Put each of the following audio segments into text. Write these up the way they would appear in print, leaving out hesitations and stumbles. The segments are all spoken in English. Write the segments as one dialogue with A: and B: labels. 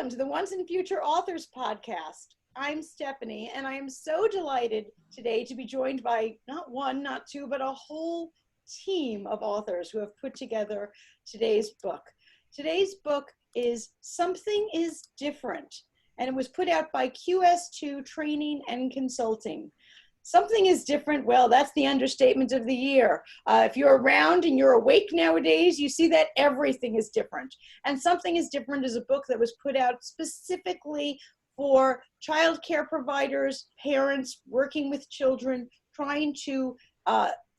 A: Welcome to the Once and Future Authors podcast. I'm Stephanie, and I am so delighted today to be joined by not one, not two, but a whole team of authors who have put together today's book. Today's book is Something is Different, and it was put out by QS2 Training and Consulting. Something is different. Well, that's the understatement of the year. If you're around and you're awake nowadays, you see that everything is different. And Something is Different is a book that was put out specifically for childcare providers, parents working with children, trying to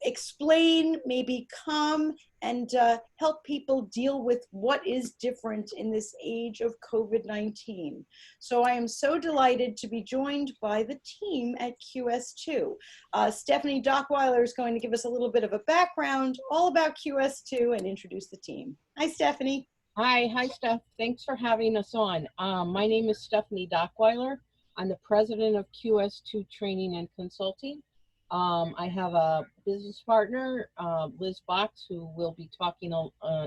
A: explain, maybe calm, and help people deal with what is different in this age of COVID-19. So I am so delighted to be joined by the team at QS2. Stephanie Dockweiler is going to give us a little bit of a background all about QS2 and introduce the team. Hi, Stephanie.
B: Hi, Steph. Thanks for having us on. My name is Stephanie Dockweiler. I'm the president of QS2 Training and Consulting. I have a business partner, Liz Box, who will be talking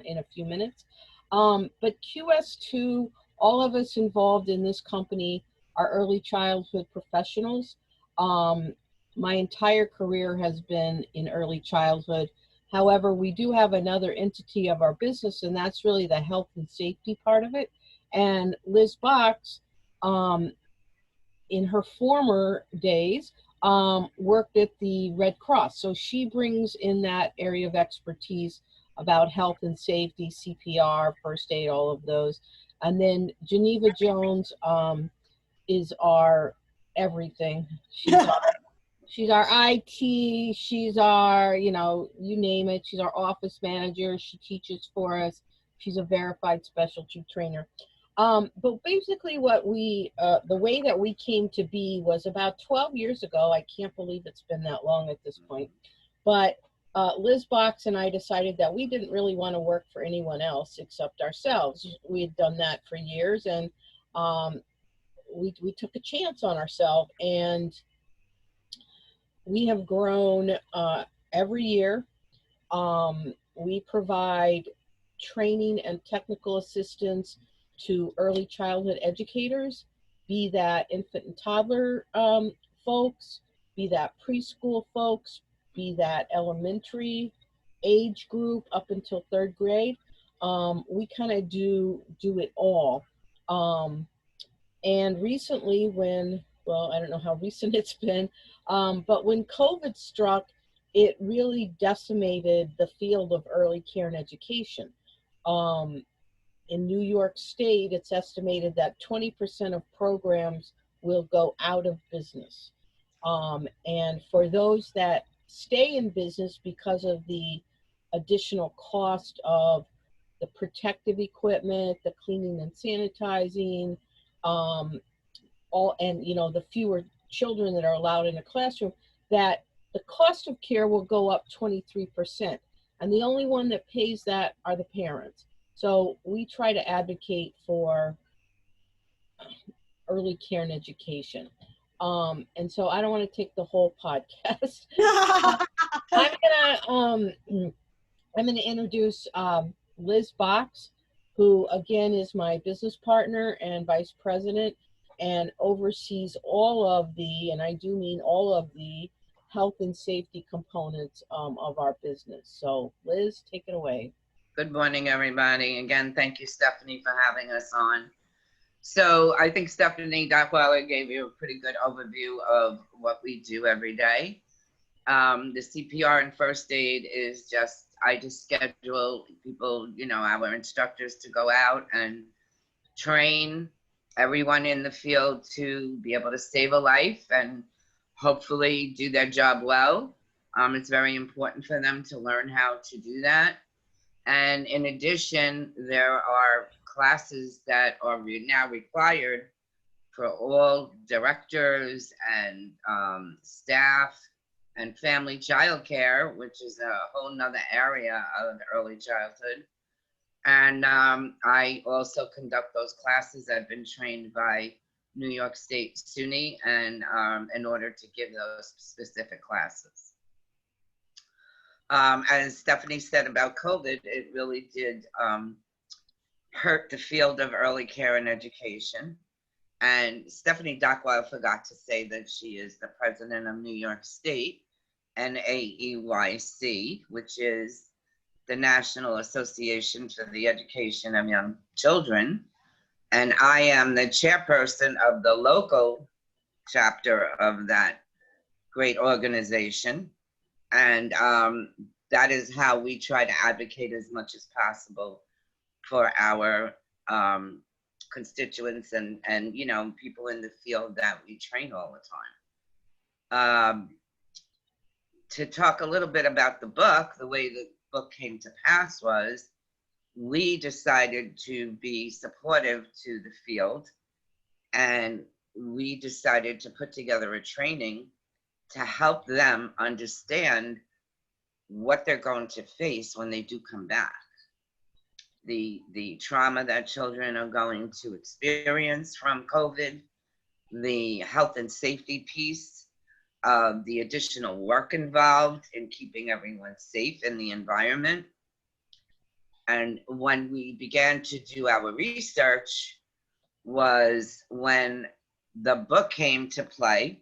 B: in a few minutes. But QS2, all of us involved in this company are early childhood professionals. My entire career has been in early childhood. However, we do have another entity of our business, and that's really the health and safety part of it. And Liz Box, in her former days, worked at the Red Cross. So she brings in that area of expertise about health and safety, CPR, first aid, all of those. And then Geneva Jones is our everything. She's our IT, she's our, you name it. She's our office manager. She teaches for us. She's a verified specialty trainer. But basically what the way that we came to be was about 12 years ago. I can't believe it's been that long at this point. But Liz Box and I decided that we didn't really want to work for anyone else except ourselves. We had done that for years, and we took a chance on ourselves, and we have grown every year. We provide training and technical assistance to early childhood educators, be that infant and toddler folks, be that preschool folks, be that elementary age group up until 3rd grade. We kind of do it all. And recently I don't know how recent it's been, but when COVID struck, it really decimated the field of early care and education. In New York State, it's estimated that 20% of programs will go out of business. And for those that stay in business because of the additional cost of the protective equipment, the cleaning and sanitizing, the fewer children that are allowed in a classroom, that the cost of care will go up 23%. And the only one that pays that are the parents. So we try to advocate for early care and education. And so I don't want to take the whole podcast. I'm gonna introduce Liz Box, who again is my business partner and vice president, and oversees all of the, and I do mean all of the, health and safety components of our business. So Liz, take it away.
C: Good morning, everybody. Again, thank you, Stephanie, for having us on. So I think Stephanie Dockweiler gave you a pretty good overview of what we do every day. The CPR and first aid is I just schedule people, our instructors, to go out and train everyone in the field to be able to save a life and hopefully do their job well. It's very important for them to learn how to do that. And in addition, there are classes that are now required for all directors and staff and family childcare, which is a whole nother area of early childhood. And I also conduct those classes. I've been trained by New York State SUNY and in order to give those specific classes. As Stephanie said about COVID, it really did hurt the field of early care and education. And Stephanie Dockwell forgot to say that she is the president of New York State, NAEYC, which is the National Association for the Education of Young Children. And I am the chairperson of the local chapter of that great organization. And that is how we try to advocate as much as possible for our constituents and you know, people in the field that we train all the time. To talk a little bit about the book, the way the book came to pass was we decided to be supportive to the field, and we decided to put together a training to help them understand what they're going to face when they do come back. The trauma that children are going to experience from COVID, the health and safety piece, the additional work involved in keeping everyone safe in the environment. And when we began to do our research was when the book came to play,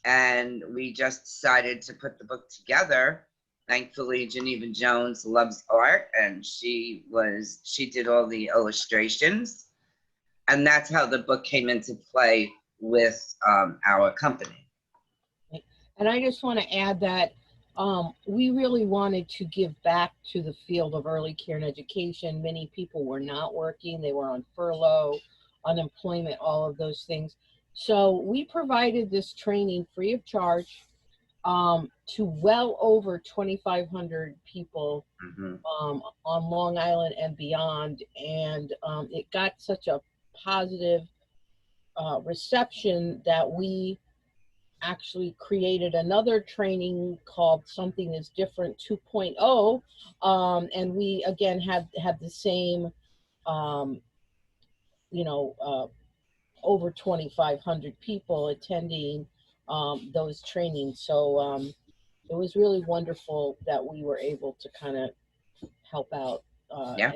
C: and we just decided to put the book together. Thankfully, Geneva Jones loves art, and she did all the illustrations, and that's how the book came into play with our company.
B: And I just want to add that we really wanted to give back to the field of early care and education. Many people were not working, they were on furlough, unemployment, all of those things. So we provided this training free of charge to well over 2,500 people on Long Island and beyond. And it got such a positive reception that we actually created another training called Something is Different 2.0. And we again had the same, over 2,500 people attending those trainings. So it was really wonderful that we were able to kind of help out.
C: Yeah.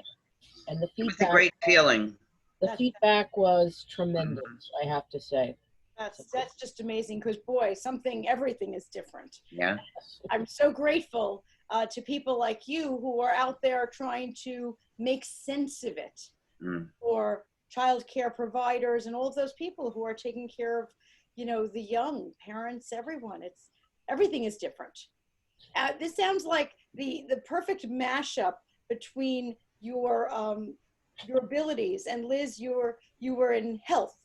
B: And the feedback,
C: it was a great feeling.
B: The feedback was tremendous, I have to say.
A: That's just amazing, because boy, everything is different.
C: Yeah.
A: I'm so grateful to people like you who are out there trying to make sense of it, or child care providers and all of those people who are taking care of, the young parents, everyone. Everything is different. This sounds like the perfect mashup between your abilities, and Liz, you were in health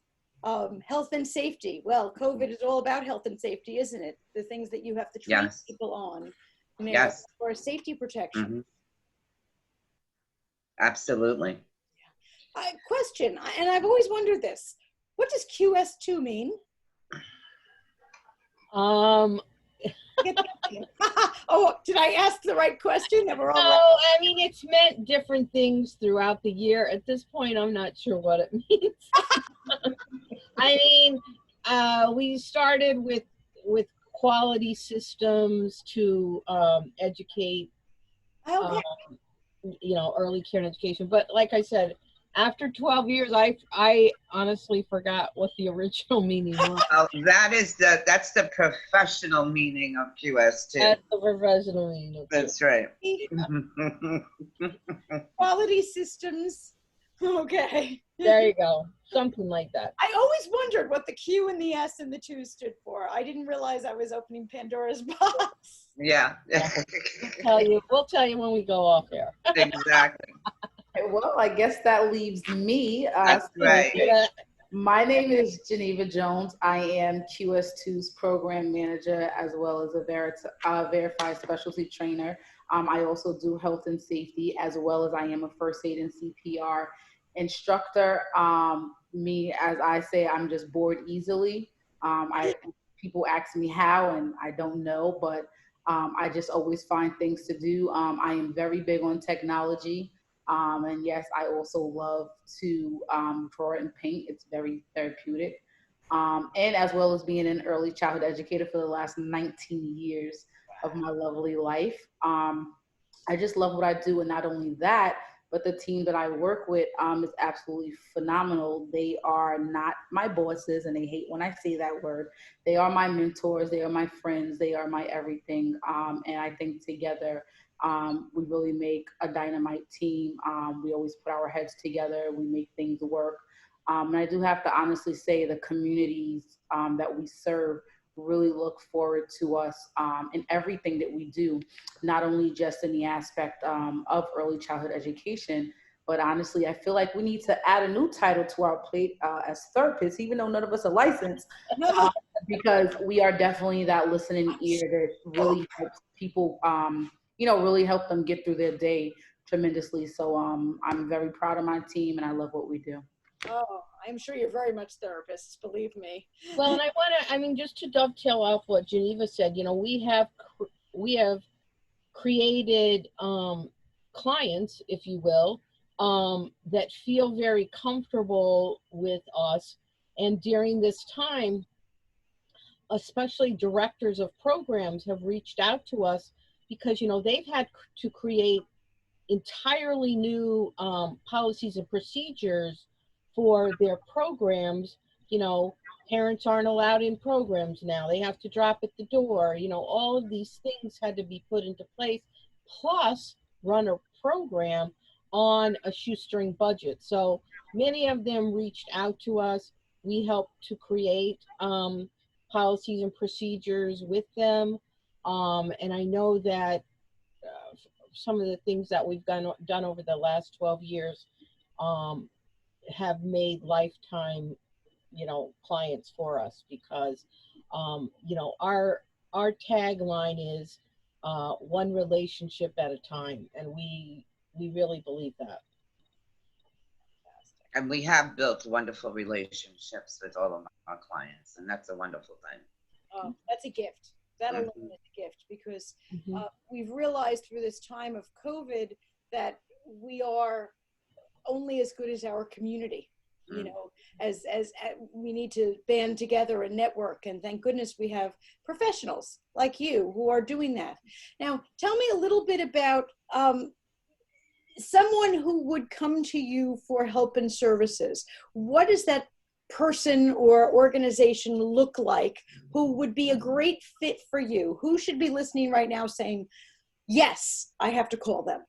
A: and safety. Well, COVID is all about health and safety, isn't it? The things that you have to train people on, for safety protection.
C: Absolutely.
A: Question, and I've always wondered this: what does QS2 mean?
B: Oh,
A: did I ask the right question?
B: No, I mean, it's meant different things throughout the year. At this point, I'm not sure what it means. I mean, we started with quality systems to educate, early care and education. But like I said, after 12 years, I honestly forgot what the original meaning was.
C: That's the professional meaning of QS2.
B: That's the professional meaning.
C: That's right.
A: Quality systems. Okay.
B: There you go. Something like that.
A: I always wondered what the Q and the S and the 2 stood for. I didn't realize I was opening Pandora's box.
C: Yeah.
B: We'll tell you when we go off air.
C: Exactly.
D: Well, I guess that leaves me.
C: That's right.
D: My name is Geneva Jones. I am QS2's program manager, as well as a verified specialty trainer. I also do health and safety, as well as I am a first aid and CPR instructor. Me, as I say, I'm just bored easily. People ask me how, and I don't know, but I just always find things to do. I am very big on technology. And yes, I also love to draw and paint. It's very therapeutic. And as well as being an early childhood educator for the last 19 years of my lovely life. I just love what I do. And not only that, but the team that I work with is absolutely phenomenal. They are not my bosses, and they hate when I say that word. They are my mentors. They are my friends. They are my everything. And I think together, we really make a dynamite team. We always put our heads together. We make things work. And I do have to honestly say the communities that we serve really look forward to us in everything that we do, not only just in the aspect of early childhood education, but honestly, I feel like we need to add a new title to our plate as therapists, even though none of us are licensed, because we are definitely that listening ear that really helps people, really help them get through their day tremendously. So I'm very proud of my team, and I love what we do.
A: Oh, I'm sure you're very much therapists, believe me.
B: Well, and I mean, just to dovetail off what Geneva said, we have created clients, if you will, that feel very comfortable with us. And during this time, especially directors of programs have reached out to us because, they've had to create entirely new policies and procedures for their programs. Parents aren't allowed in programs now. They have to drop at the door. All of these things had to be put into place, plus run a program on a shoestring budget. So many of them reached out to us. We helped to create policies and procedures with them. And I know that some of the things that we've done over the last 12 years have made lifetime, clients for us because, our tagline is one relationship at a time. And we really believe that.
C: And we have built wonderful relationships with all of our clients, and that's a wonderful thing.
A: Oh, that's a gift. That alone is a gift because we've realized through this time of COVID that we are only as good as our community. As we need to band together and network, and thank goodness we have professionals like you who are doing that. Now, tell me a little bit about someone who would come to you for help and services. What does that person or organization look like who would be a great fit for you? Who should be listening right now saying, yes, I have to call them?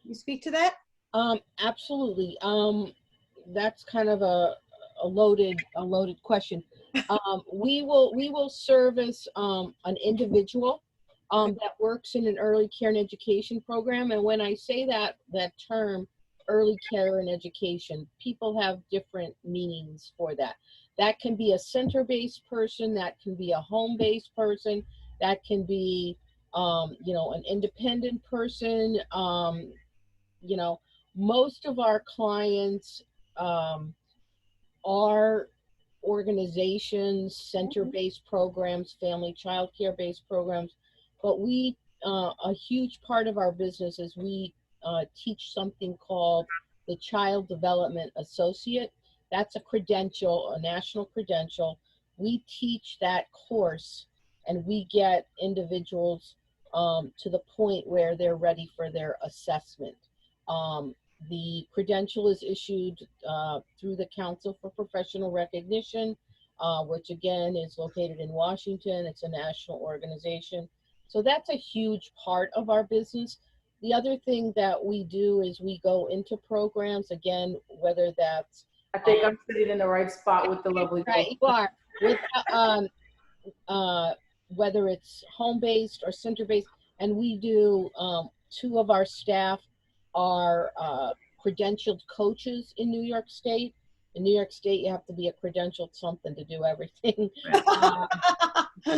A: You speak to that?
B: Absolutely. That's kind of a loaded question. We will service an individual that works in an early care and education program. And when I say that term, early care and education, people have different meanings for that. That can be a center-based person, that can be a home-based person, that can be, an independent person. Most of our clients are organizations, center-based programs, family child care-based programs, but a huge part of our business is we teach something called the Child Development Associate. That's a credential, a national credential. We teach that course and we get individuals to the point where they're ready for their assessment. The credential is issued through the Council for Professional Recognition, which again is located in Washington. It's a national organization. So that's a huge part of our business. The other thing that we do is we go into programs, again, whether that's...
D: I think I'm sitting in the right spot with the lovely
B: right, you are. With, whether it's home-based or center-based, and we do, 2 of our staff are credentialed coaches in New York State. In New York State, you have to be a credentialed something to do everything.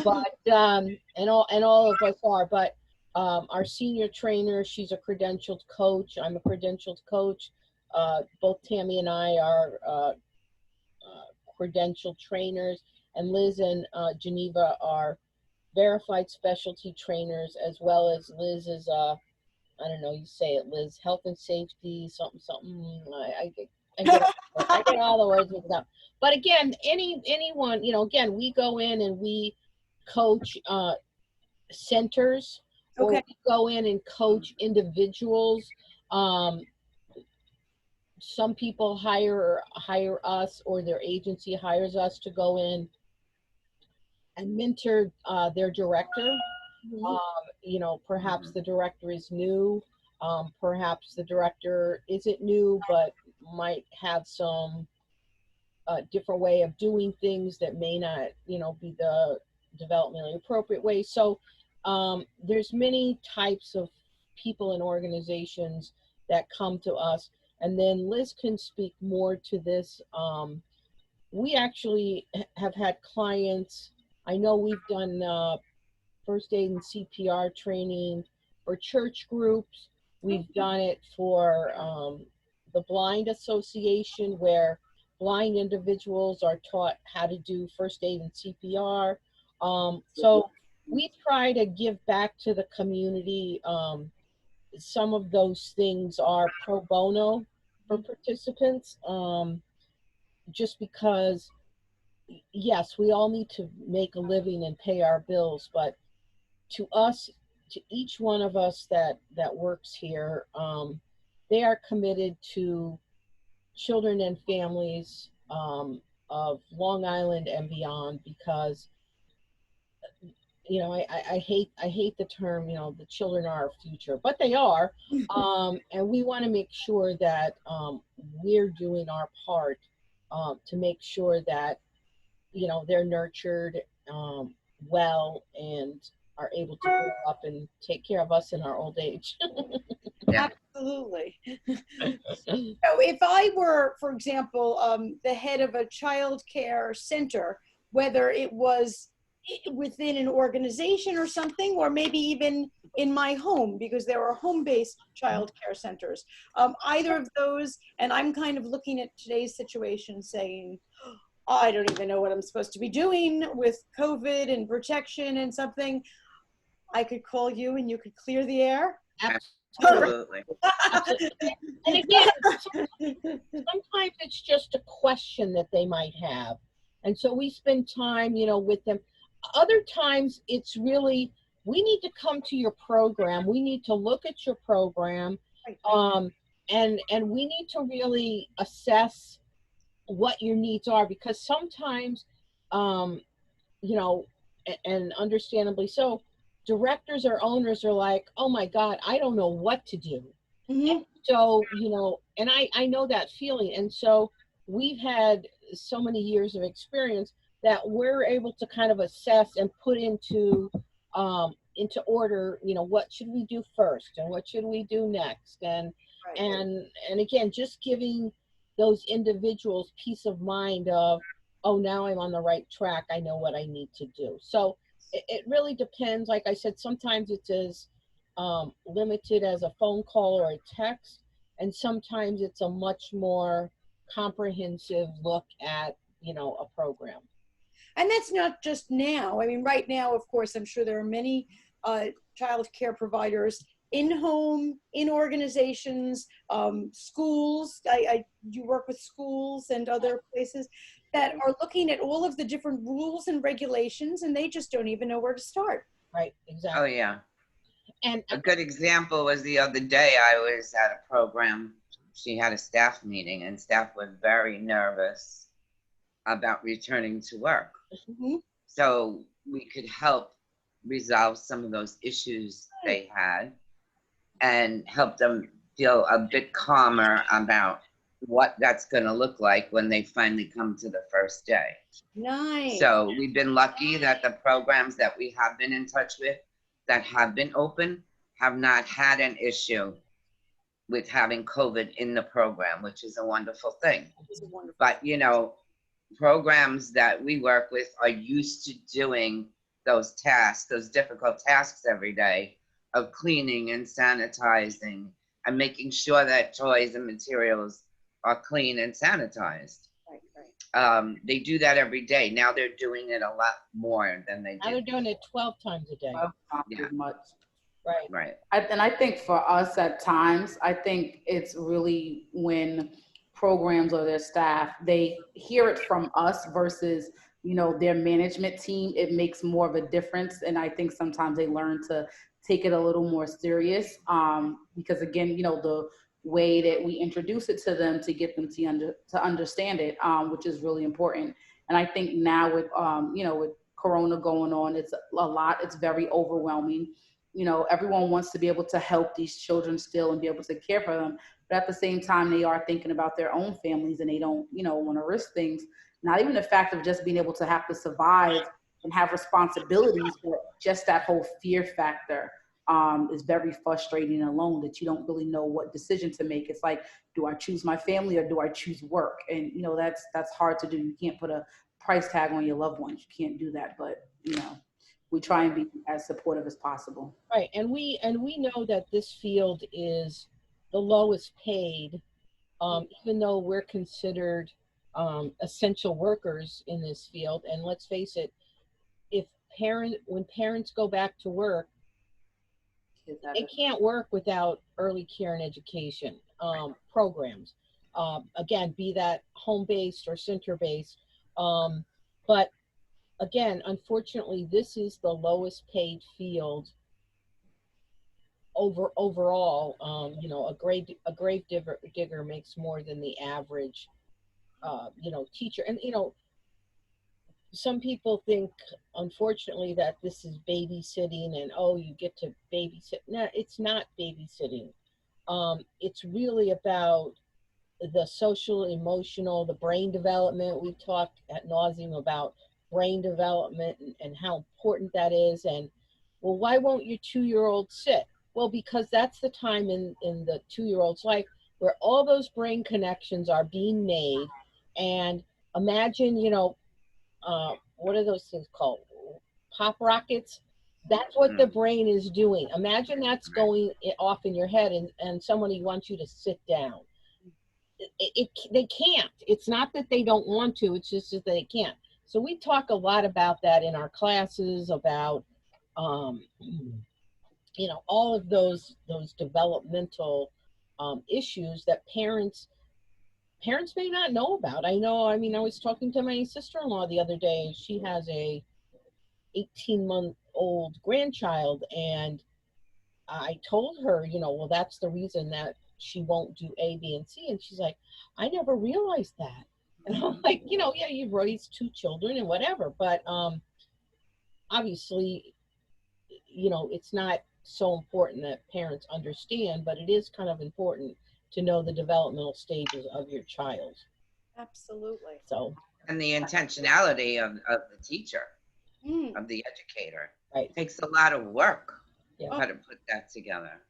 B: But and all of us are. But our senior trainer, she's a credentialed coach. I'm a credentialed coach. Both Tammy and I are credentialed trainers, and Liz and Geneva are verified specialty trainers, as well as Liz is I don't know, you say it, Liz, health and safety, something. I get all the words mixed up. But again, anyone, again, we go in and we coach centers, or we go in and coach individuals. some people hire us, or their agency hires us to go in and mentor their director.
A: Mhm.
B: You know, perhaps the director is new. Perhaps the director isn't new, but might have some different way of doing things that may not, you know, be the developmentally appropriate way. So there's many types of people and organizations that come to us. And then Liz can speak more to this. We actually have had clients. I know we've done first aid and CPR training for church groups. We've done it for the Blind Association, where blind individuals are taught how to do first aid and CPR. So we try to give back to the community. Some of those things are pro bono for participants, just because, yes, we all need to make a living and pay our bills, but to us, to each one of us that works here, they are committed to children and families of Long Island and beyond, because you know, I hate the term, you know, the children are our future, but they are. And we want to make sure that we're doing our part to make sure that, you know, they're nurtured well and are able to grow up and take care of us in our old age.
C: Yeah.
A: Absolutely. So if I were, for example, the head of a child care center, whether it was within an organization or something, or maybe even in my home, because there are home-based child care centers, either of those, and I'm kind of looking at today's situation saying, I don't even know what I'm supposed to be doing with COVID and protection and something, I could call you and you could clear the air.
C: Absolutely.
B: And again, sometimes it's just a question that they might have. And so we spend time, you know, with them. Other times it's really, we need to come to your program. We need to look at your program. And we need to really assess what your needs are, because sometimes, you know, and understandably so, directors or owners are like, oh my God, I don't know what to do.
A: Mhm.
B: So, you know, and I know that feeling. And so we've had so many years of experience that we're able to kind of assess and put into order, you know, what should we do first and what should we do next? And again, just giving those individuals peace of mind of, oh, now I'm on the right track. I know what I need to do. So it really depends. Like I said, sometimes it's as limited as a phone call or a text, and sometimes it's a much more comprehensive look at, you know, a program.
A: And that's not just now. I mean, right now, of course, I'm sure there are many child care providers in home, in organizations, schools. You work with schools and other places that are looking at all of the different rules and regulations, and they just don't even know where to start.
B: Right, exactly.
C: Oh, yeah.
B: And
C: a good example was the other day I was at a program. She had a staff meeting, and staff was very nervous about returning to work.
A: Mm-hmm.
C: So we could help resolve some of those issues they had and help them feel a bit calmer about what that's going to look like when they finally come to the first day.
A: Nice.
C: So we've been lucky that the programs that we have been in touch with that have been open have not had an issue with having COVID in the program, which is a wonderful thing. But, you know, programs that we work with are used to doing those tasks, those difficult tasks every day of cleaning and sanitizing and making sure that toys and materials are clean and sanitized.
A: Right.
C: They do that every day. Now they're doing it a lot more than they did.
B: Now they're doing it 12 times a day.
D: 12 times
C: Yeah.
D: as much.
C: Right.
D: And I think for us at times, I think it's really when programs or their staff, they hear it from us versus, you know, their management team, it makes more of a difference. And I think sometimes they learn to take it a little more serious, because again, you know, way that we introduce it to them to get them to understand it, which is really important. And I think now with, with Corona going on, it's a lot, it's very overwhelming. Everyone wants to be able to help these children still and be able to care for them. But at the same time, they are thinking about their own families, and they don't, want to risk things. Not even the fact of just being able to have to survive and have responsibilities, but just that whole fear factor is very frustrating and alone, that you don't really know what decision to make. It's like, do I choose my family or do I choose work? And, that's hard to do. You can't put a price tag on your loved ones. You can't do that. But, we try and be as supportive as possible.
B: Right. And we know that this field is the lowest paid, even though we're considered essential workers in this field. And let's face it, when parents go back to work, they can't work without early care and education programs. Again, be that home-based or center-based. But again, unfortunately, this is the lowest paid field overall. A grave digger makes more than the average, teacher. And, some people think, unfortunately, that this is babysitting and, you get to babysit. No, it's not babysitting. It's really about the social, emotional, the brain development. We talked ad nauseum about brain development and how important that is. And, well, why won't your 2-year-old sit? Well, because that's the time in the 2-year-old's life where all those brain connections are being made. And imagine, what are those things called? Pop rockets? That's what the brain is doing. Imagine that's going off in your head and somebody wants you to sit down. They can't. It's not that they don't want to, it's just that they can't. So we talk a lot about that in our classes, about, all of those developmental issues that parents may not know about. I was talking to my sister-in-law the other day. She has a 18-month-old grandchild, and I told her, well, that's the reason that she won't do A, B, and C. And she's like, I never realized that. And I'm like, yeah, you've raised 2 children and whatever, but obviously, it's not so important that parents understand, but it is kind of important to know the developmental stages of your child.
A: Absolutely.
B: So,
C: and the intentionality of the teacher, of the educator.
B: Right.
C: It takes a lot of work
B: how
C: to put that together.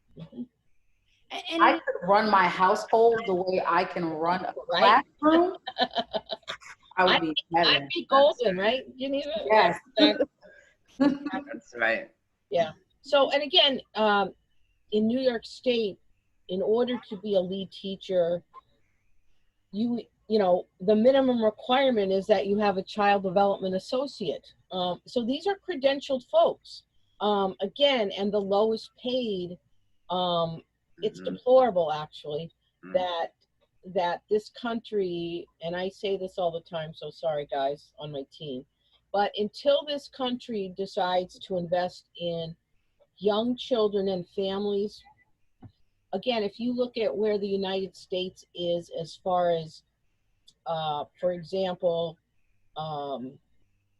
A: And
D: I could run my household the way I can run a classroom. I would be better.
B: I'd be golden, right? You need it.
D: Yes.
C: That's right.
B: Yeah. So, and again, in New York State, in order to be a lead teacher, the minimum requirement is that you have a child development associate. So these are credentialed folks. Again, and the lowest paid, it's deplorable, actually, that this country, and I say this all the time, so sorry guys on my team, but until this country decides to invest in young children and families, again, if you look at where the United States is as far as, for example,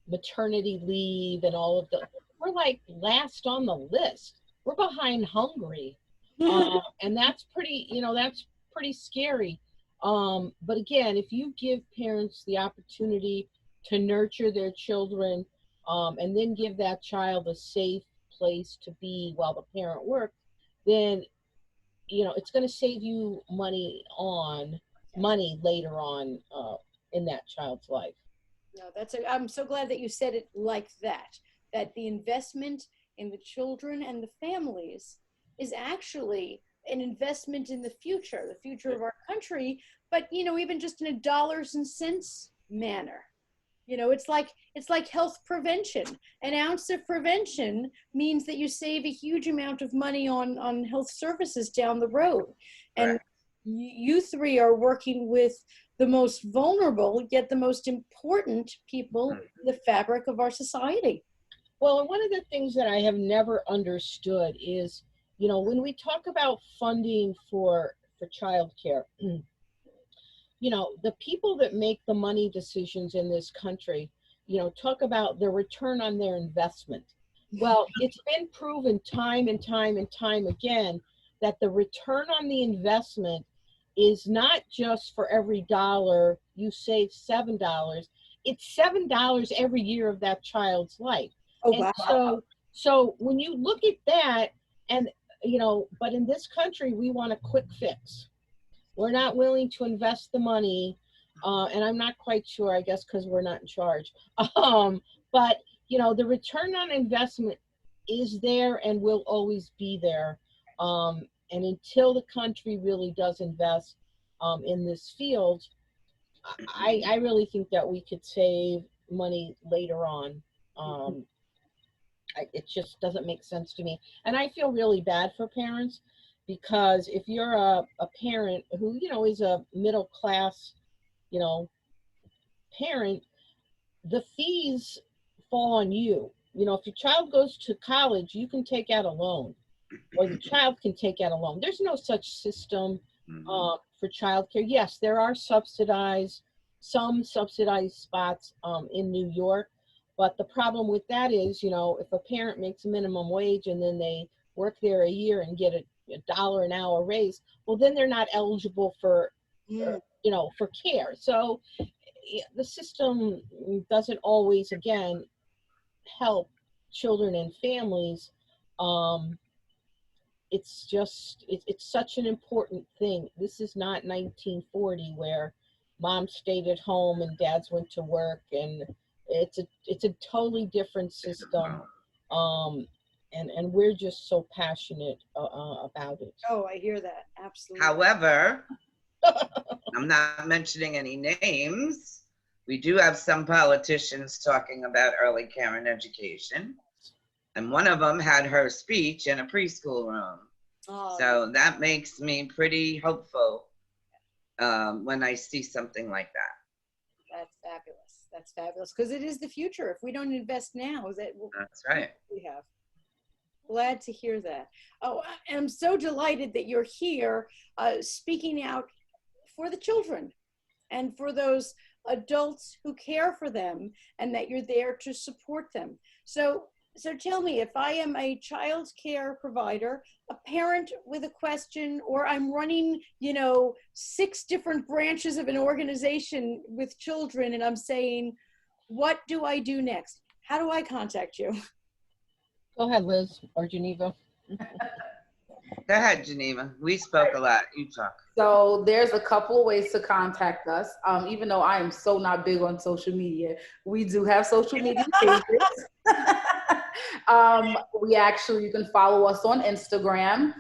B: maternity leave and all of we're like last on the list. We're behind Hungary. And that's pretty scary. But again, if you give parents the opportunity to nurture their children, and then give that child a safe place to be while the parent works, then it's going to save you money later on in that child's life.
A: No, I'm so glad that you said it like that the investment in the children and the families is actually an investment in the future of our country, but even just in a dollars and cents manner. It's like health prevention. An ounce of prevention means that you save a huge amount of money on health services down the road. And you 3 are working with the most vulnerable, yet the most important people in the fabric of our society.
B: Well, and one of the things that I have never understood is, when we talk about funding for for childcare. You know, the people that make the money decisions in this country, you know, talk about the return on their investment. Well, it's been proven time and time and time again that the return on the investment is not just for every dollar you save $7. It's $7 every year of that child's life.
A: Oh,
B: And
A: wow.
B: so when you look at that, and you know, but in this country we want a quick fix. We're not willing to invest the money, and I'm not quite sure, I guess, because we're not in charge. But you know, the return on investment is there and will always be there. And until the country really does invest in this field, I really think that we could save money later on. It just doesn't make sense to me. And I feel really bad for parents, because if you're a parent who, you know, is a middle class, you know, parent, the fees fall on you. You know, if your child goes to college, you can take out a loan, or the child can take out a loan. There's no such system for childcare. Yes, there are some subsidized spots in New York, but the problem with that is, you know, if a parent makes minimum wage and then they work there a year and get a $1 an hour raise, well, then they're not eligible for, you know, for care. So the system doesn't always, again, help children and families. It's just, it's such an important thing. This is not 1940 where moms stayed at home and dads went to work, and it's a totally different system. And we're just so passionate about it.
A: Oh, I hear that. Absolutely.
C: However, I'm not mentioning any names. We do have some politicians talking about early care and education. And one of them had her speech in a preschool room.
A: Oh,
C: So that makes me pretty hopeful when I see something like that.
A: that's fabulous. That's fabulous. Because it is the future. If we don't invest now,
C: That's right.
A: we have. Glad to hear that. Oh, I'm so delighted that you're here speaking out for the children and for those adults who care for them, and that you're there to support them. So tell me, if I am a child care provider, a parent with a question, or I'm running, you know, 6 different branches of an organization with children, and I'm saying, what do I do next? How do I contact you?
B: Go ahead, Liz, or Geneva.
C: Go ahead, Geneva. We spoke a lot. You talk.
D: So there's a couple of ways to contact us. Even though I am so not big on social media, we do have social media pages. You can follow us on Instagram.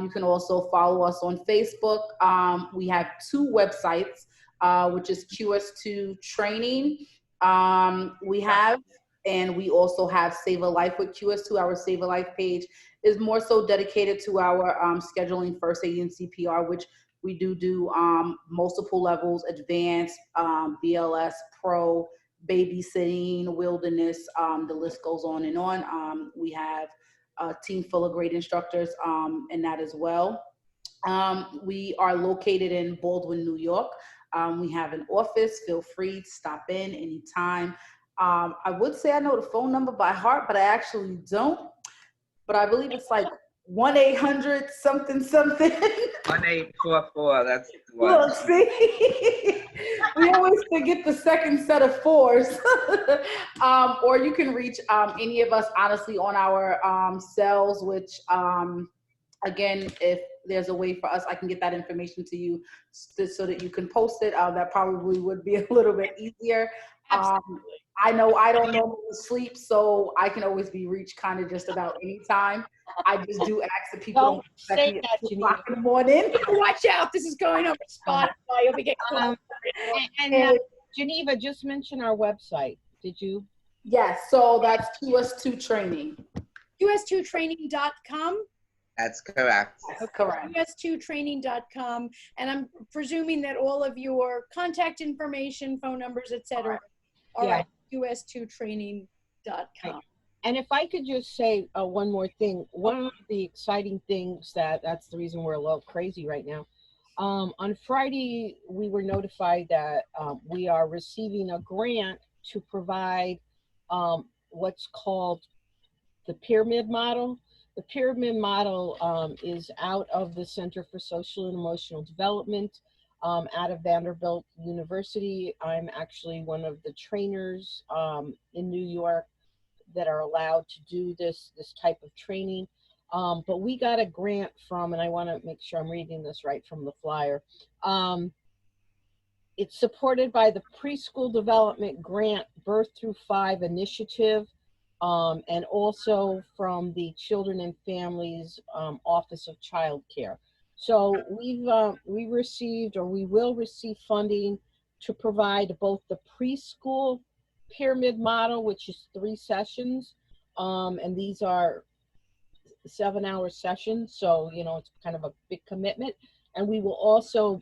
D: You can also follow us on Facebook. We have 2 websites, which is QS2 Training. And we also have Save a Life with QS2. Our Save a Life page is more so dedicated to our scheduling, first aid, and CPR, which we do multiple levels: advanced, BLS, pro, babysitting, wilderness. The list goes on and on. We have a team full of great instructors in that as well. We are located in Baldwin, New York. We have an office. Feel free to stop in anytime. I would say I know the phone number by heart, but I actually don't. But I believe it's like 1-800 something something.
C: 1844. That's the one.
D: Look, see, we always forget the second set of 4s. Or you can reach any of us, honestly, on our cells, which again, if there's a way for us, I can get that information to you so that you can post it. That probably would be a little bit easier. I know I don't normally sleep, so I can always be reached kind of just about any time. I just do ask that people don't expect me at 2 o'clock in the morning.
A: Watch out, this is going over Spotify. You'll be getting called.
B: And Geneva, just mention our website. Did you?
D: Yes, so that's QS2 Training.
A: QS2training.com.
C: That's correct.
D: That's correct.
A: QS2training.com. And I'm presuming that all of your contact information, phone numbers, etc., are at QS2training.com.
B: Right. And if I could just say one more thing, one of the exciting things that's the reason we're a little crazy right now, On Friday, we were notified that we are receiving a grant to provide what's called the pyramid model. The pyramid model is out of the Center for Social and Emotional Development out of Vanderbilt University. I'm actually one of the trainers in New York that are allowed to do this type of training. But we got a grant from, and I want to make sure I'm reading this right from the flyer. It's supported by the Preschool Development Grant Birth Through 5 Initiative, and also from the Children and Families Office of Childcare. So we received, or we will receive funding to provide both the preschool pyramid model, which is 3 sessions, and these are 7-hour sessions, so it's kind of a big commitment. And we will also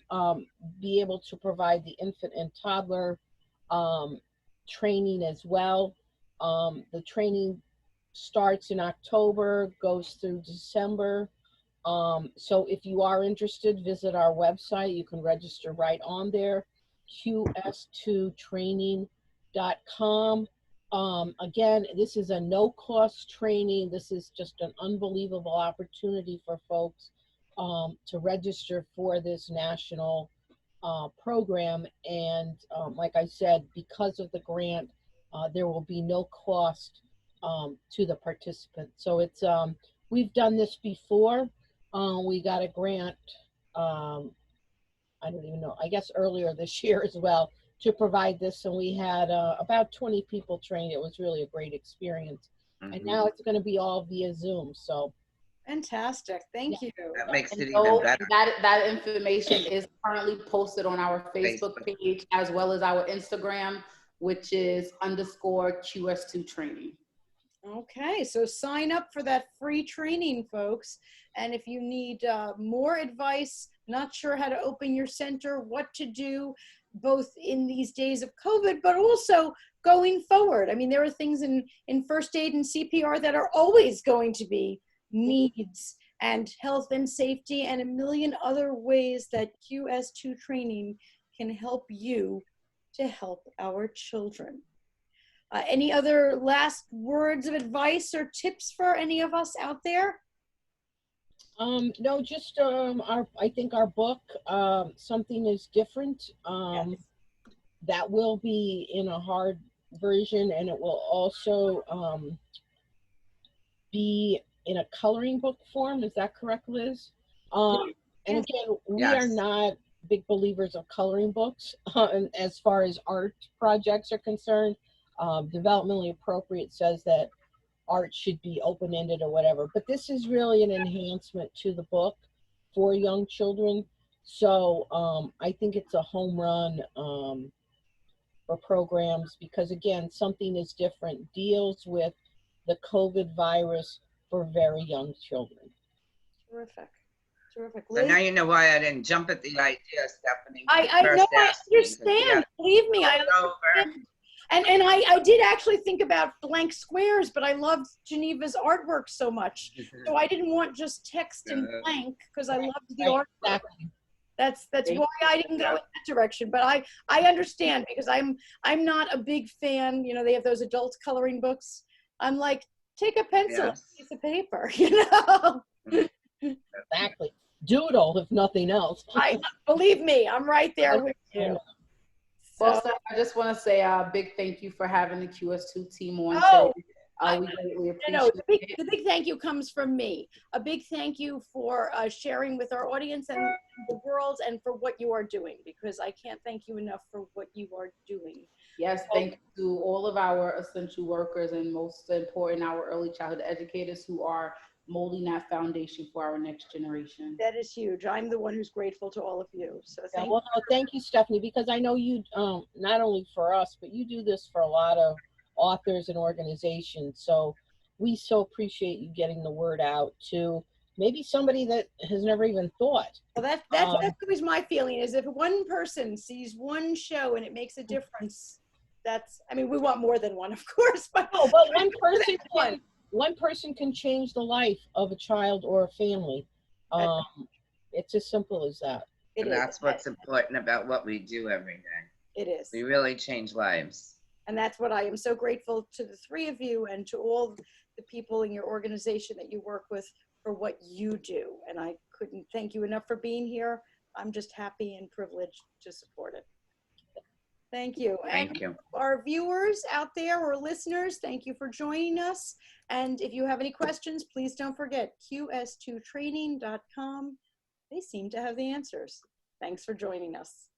B: be able to provide the infant and toddler training as well. The training starts in October, goes through December. So if you are interested, visit our website. You can register right on there, QS2 Training.com. Again, this is a no-cost training. This is just an unbelievable opportunity for folks to register for this national program. And like I said, because of the grant, there will be no cost to the participant. So it's we've done this before. We got a grant, I don't even know, I guess earlier this year as well, to provide this, and we had about 20 people trained. It was really a great experience. And now it's going to be all via Zoom. So
A: fantastic. Thank you.
C: That makes it
D: So
C: even better.
D: that information is currently posted on our Facebook page as well as our Instagram, which is _QS2 Training.
A: Okay, so sign up for that free training, folks. And if you need more advice, not sure how to open your center, what to do, both in these days of COVID, but also going forward. I mean, there are things in first aid and CPR that are always going to be needs, and health and safety, and a million other ways that QS2 training can help you to help our children. Any other last words of advice or tips for any of us out there?
B: No, just I think our book, Something is Different,
A: Yes.
B: that will be in a hard version, and it will also be in a coloring book form. Is that correct, Liz? And again, we are not big believers of coloring books as far as art projects are concerned. Developmentally appropriate says that art should be open-ended or whatever, but this is really an enhancement to the book for young children. So I think it's a home run for programs, because again, Something is Different deals with the COVID virus for very young children.
A: Terrific. Terrific.
C: So now you know why I didn't jump at the idea, Stephanie.
A: I know, I understand. Believe me, I understand. And I did actually think about blank squares, but I loved Geneva's artwork so much. So I didn't want just text in blank, because I loved the artwork.
B: Exactly.
A: That's why I didn't go in that direction. But I understand, because I'm not a big fan. You know, they have those adult coloring books. I'm like, take a pencil, and a piece of paper, you know.
B: Exactly. Doodle, if nothing else.
A: Believe me, I'm right there with you.
D: Well, Steph, I just want to say a big thank you for having the QS2 team on today. We greatly appreciate it.
A: The big thank you comes from me. A big thank you for sharing with our audience and the world, and for what you are doing, because I can't thank you enough for what you are doing.
D: Yes, thank you to all of our essential workers, and most important, our early childhood educators who are molding that foundation for our next generation.
A: That is huge. I'm the one who's grateful to all of you. So thank
B: well, no, thank you, Stephanie, because I know you, not only for us, but you do this for a lot of authors and organizations. So we so appreciate you getting the word out to maybe somebody that has never even thought.
A: Well, that's always my feeling, is if one person sees one show and it makes a difference, I mean, we want more than one, of course. But
B: one person can change the life of a child or a family. It's as simple as that.
C: And that's what's important about what we do every day.
A: It is.
C: We really change lives.
A: And that's what I am so grateful to the three of you and to all the people in your organization that you work with for what you do. And I couldn't thank you enough for being here. I'm just happy and privileged to support it. Thank you.
C: Thank you.
A: Our viewers out there or listeners, thank you for joining us. And if you have any questions, please don't forget QS2Training.com. They seem to have the answers. Thanks for joining us.